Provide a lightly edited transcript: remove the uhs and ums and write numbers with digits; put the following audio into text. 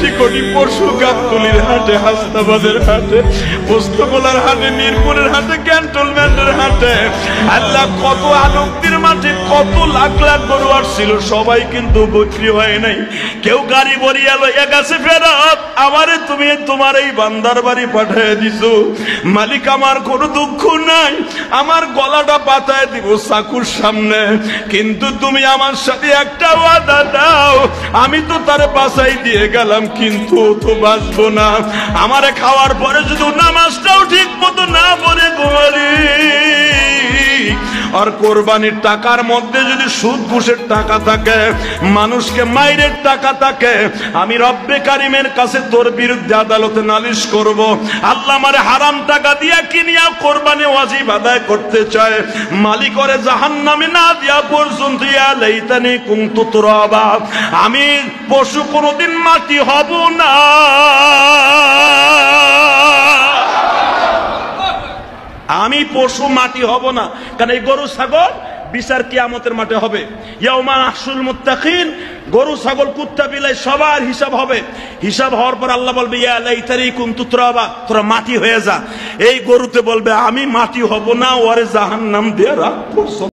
কোটি কোটি পশু গাবতলীর হাটে, হাসনাবাদের হাটে, পোস্তগোলার হাটে, মিরপুরের হাটে, ক্যান্টনমেন্টের হাটে, আল্লাহ কত আলোকদের মাঠে কত লাখ লাখ গরু আসছিল, সবাই কিন্তু বিক্রি হয় নাই। কেউ গাড়ি বরিয়া লইয়া গেছে ফেরত, আমারে তুমি তোমার এই বান্দার বাড়ি পাঠিয়ে দিছো। মালিক আমার কোনো দুঃখ নাই, আমার গলাটা পাতায় দিব চাকুর সামনে, কিন্তু তুমি আমার সাথে একটা ওয়াদা দাও, আমি তো তার বাঁচাই দিয়ে গেলাম কিন্তু ও তো বাঁচবো না। আমারে খাওয়ার পরে যদি নামাজটাও ঠিক মতো না পড়ে ঘুমালি, আর কোরবানির টাকার মধ্যে যদি সুদ ঘুষের টাকা থাকে, মানুষকে মাইরের টাকা থাকে, আমি রব্বে কারিমের কাছে তোর বিরুদ্ধে আদালতে নালিশ করব। আল্লাহ আমারে হারাম টাকা দিয়া কিনিয়া কোরবানি ওয়াজিব আদায় করতে চায়, মালিক ওরে জাহান্নামে না দিয়া পর্যন্ত ইয়া লাইতানি কুনতু তুরাবা, আমি পশু কোনোদিন মাটি হব না। আমি পশু মাটি হব না, কারণ এই গরু ছাগল বিচার কিয়ামতের মাঠে হবে। ইয়াউমা নাহশুরুল মুত্তাকিন, গরু ছাগল কুত্তা বিলাই সবার হিসাব হবে। হিসাব হওয়ার পর আল্লাহ বলবে ইয়া লাইতানি কুনতু তুরাবা, তোরা মাটি হয়ে যা। এই গরুতে বলবে আমি মাটি হব না, ওরে জাহান্নাম দিয়ে রাখবো।